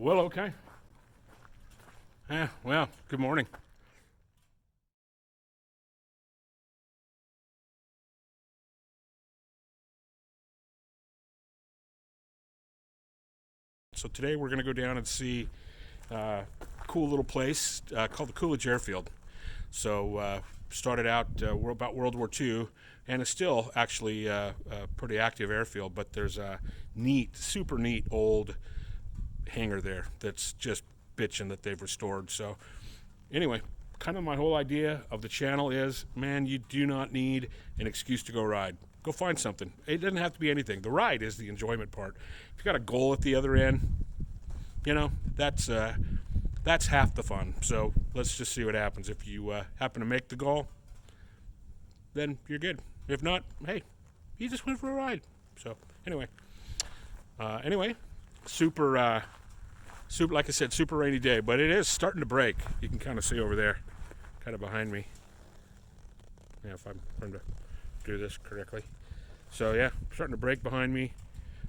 Well, okay. Well, good morning. So today we're going to go down and see a cool little place called the Coolidge Airfield. So started out about World War II, and it's still actually a pretty active airfield, but there's a neat, super neat old hangar there that's just bitching that they've restored. So anyway, kind of my whole idea of the channel is, man, you do not need an excuse to go ride. Go find something. It doesn't have to be anything. The ride is the enjoyment part. If you got a goal at the other end, you know, that's half the fun. So let's just see what happens. If you happen to make the goal, then you're good. If not, hey, you just went for a ride. So anyway, super, like I said, super rainy day, but it is starting to break. You can kind of see over there, kind of behind me. Yeah, if I'm trying to do this correctly. So yeah, starting to break behind me.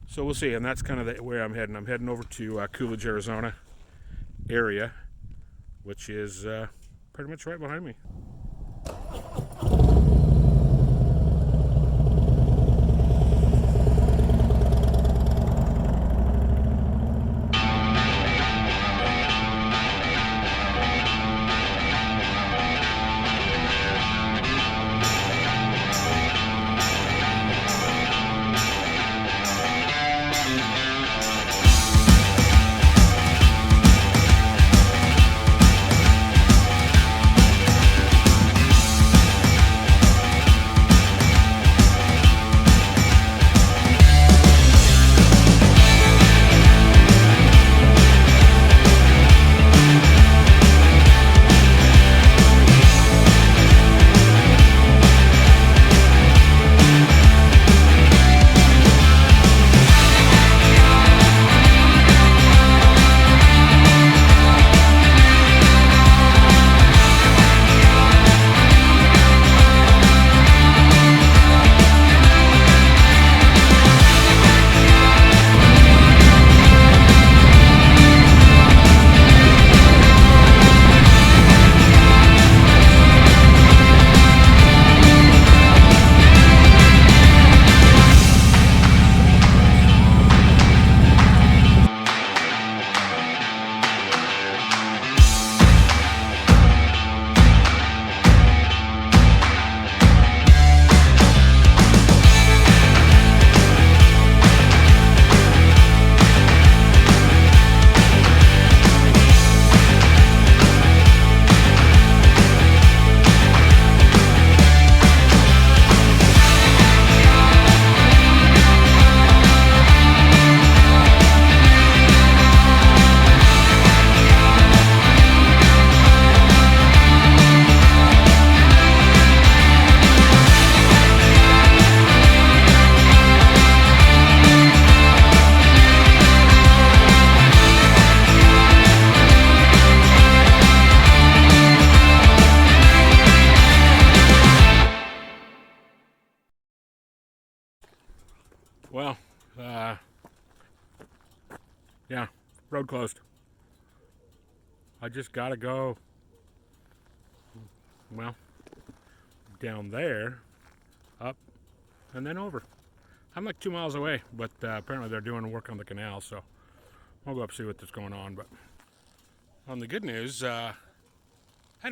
So we'll see, and that's kind of the way I'm heading. I'm heading over to Coolidge, Arizona area, which is pretty much right behind me. Well, yeah, road closed. I just gotta go, well, down there, up, and then over. I'm like 2 miles away, but apparently they're doing work on the canal, so I'll go up and see what's going on. But on the good news, hadn't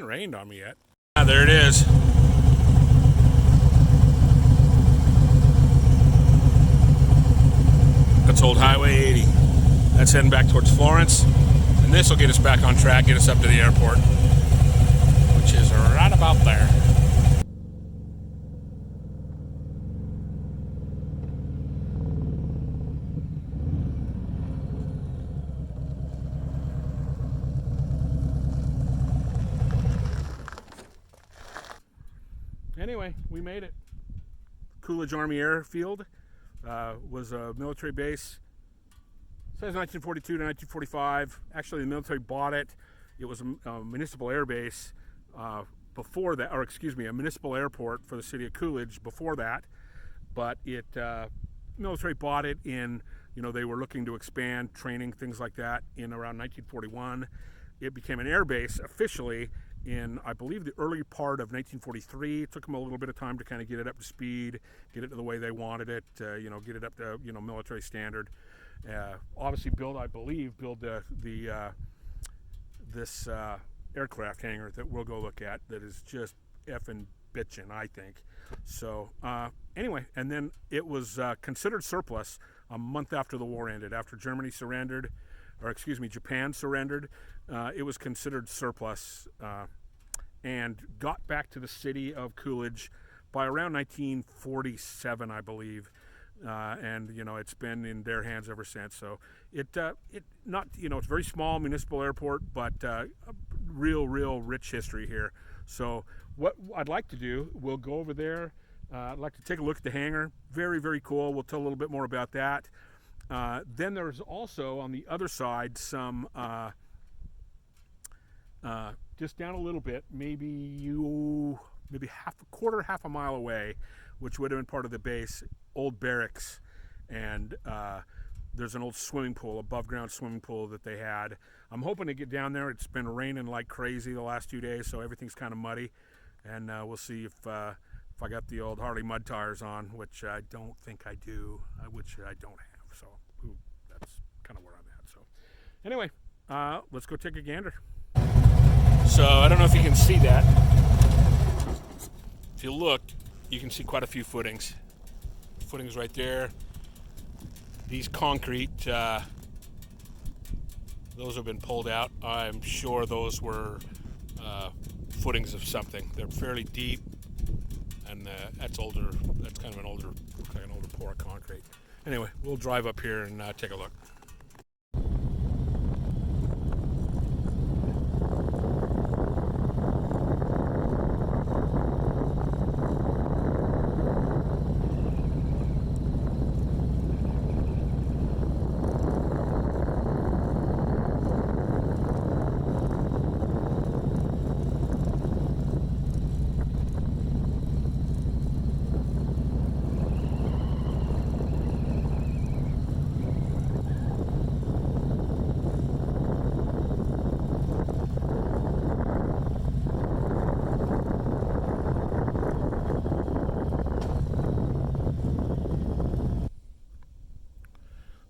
rained on me yet. Ah, there it is. That's old Highway 80. That's heading back towards Florence. And this will get us back on track, get us up to the airport, which is right about there. Anyway, we made it. Coolidge Army Airfield was a military base. It says 1942 to 1945. Actually, the military bought it. It was a municipal air base before that, or excuse me, a municipal airport for the city of Coolidge before that. But it military bought it in they were looking to expand training, things like that, in around 1941. It became an air base officially in, I believe, the early part of 1943. It took them a little bit of time to kind of get it up to speed, get it to the way they wanted it, get it up to, military standard. Obviously build this aircraft hangar that we'll go look at that is just effing bitchin', I think. So anyway, and then it was considered surplus a month after the war ended. After Japan surrendered, it was considered surplus and got back to the city of Coolidge by around 1947, I believe. And it's been in their hands ever since. So it's a very small municipal airport, but real rich history here. So what I'd like to do, we'll go over there. I'd like to take a look at the hangar. Very cool. We'll tell a little bit more about that. Then there's also on the other side some just down a little bit, maybe half a mile away, which would have been part of the base, old barracks, and there's an old swimming pool, above ground swimming pool that they had. I'm hoping to get down there. It's been raining like crazy the last 2 days, so everything's kind of muddy, and we'll see if I got the old Harley mud tires on, which I don't think I do, which I don't have. So that's kind of where I'm at. So anyway, let's go take a gander. So I don't know if you can see that. If you look, you can see quite a few footings. Footings right there. These concrete, those have been pulled out. I'm sure those were footings of something. They're fairly deep, and that's older. That's kind of looks like an older pour of concrete. Anyway, we'll drive up here and take a look.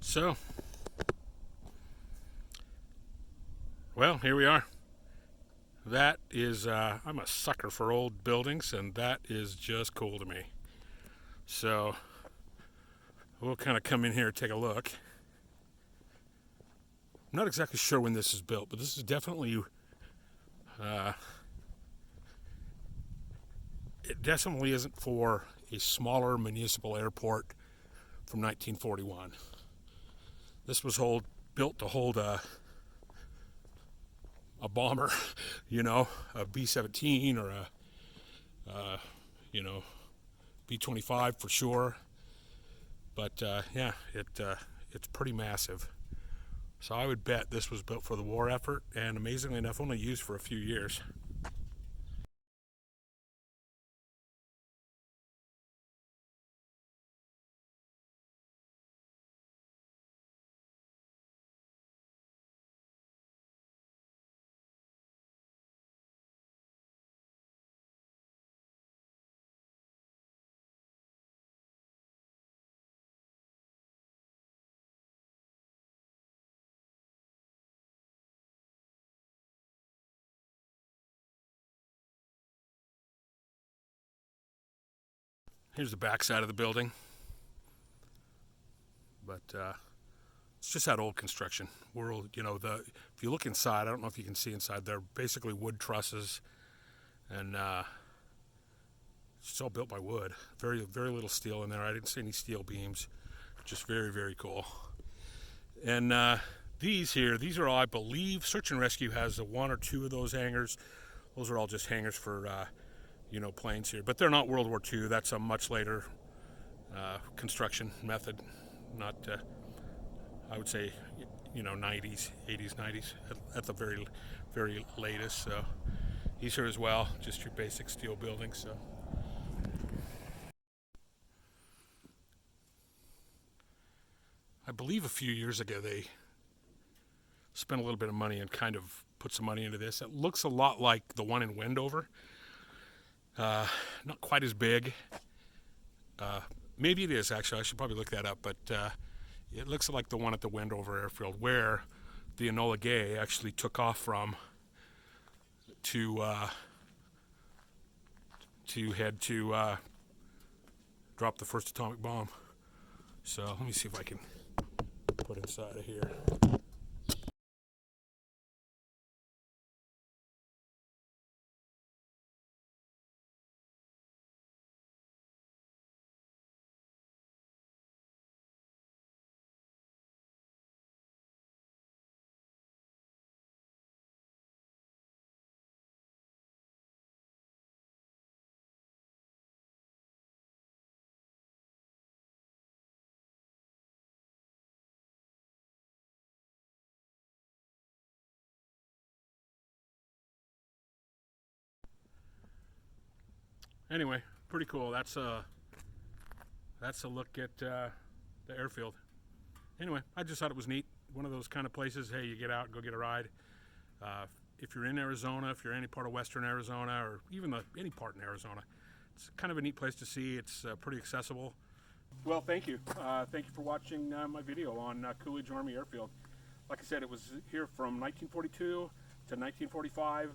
So, well, here we are. That is, I'm a sucker for old buildings, and that is just cool to me. So, we'll kind of come in here and take a look. I'm not exactly sure when this is built, but this is definitely, it definitely isn't for a smaller municipal airport from 1941. This was built to hold a bomber, a B-17 or a B-25 for sure. But yeah, it's pretty massive. So I would bet this was built for the war effort, and amazingly enough, only used for a few years. Here's the back side of the building. But it's just that old construction. If you look inside, I don't know if you can see inside, they're basically wood trusses, and it's all built by wood. Very little steel in there. I didn't see any steel beams. Just very cool. And these are all, I believe, Search and Rescue has one or two of those hangars. Those are all just hangars for planes here, but they're not World War II. That's a much later construction method. Not, I would say, 80s, 90s at the very latest. So these are as well, just your basic steel buildings. So believe a few years ago they spent a little bit of money and kind of put some money into this. It looks a lot like the one in Wendover. Not quite as big. Maybe it is, actually. I should probably look that up. But it looks like the one at the Wendover Airfield, where the Enola Gay actually took off from to head to drop the first atomic bomb. So let me see if I can put inside of here. Anyway, pretty cool. That's a look at the airfield. Anyway, I just thought it was neat. One of those kind of places, hey, you get out, go get a ride. If you're in Arizona, if you're any part of western Arizona, or even any part in Arizona, it's kind of a neat place to see. It's pretty accessible. Well, thank you. Thank you for watching my video on Coolidge Army Airfield. Like I said, it was here from 1942 to 1945.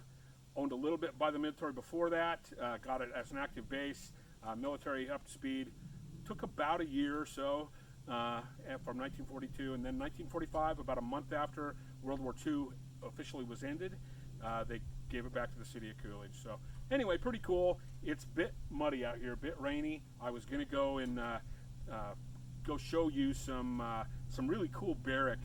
Owned a little bit by the military before that. Got it as an active base. Military up to speed. Took about a year or so from 1942, and then 1945, about a month after World War II officially was ended, they gave it back to the city of Coolidge. So anyway, pretty cool. It's a bit muddy out here, a bit rainy. I was going to go and go show you some really cool barrack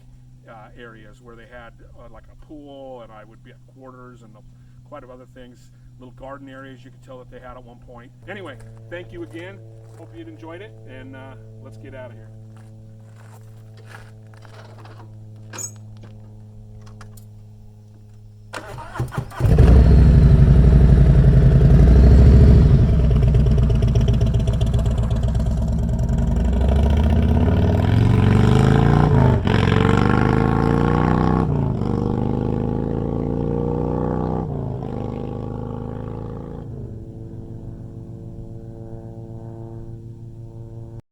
areas where they had like a pool, and I would be at quarters and quite a few other things, little garden areas you could tell that they had at one point. Anyway, thank you again. Hope you enjoyed it, and let's get out of here.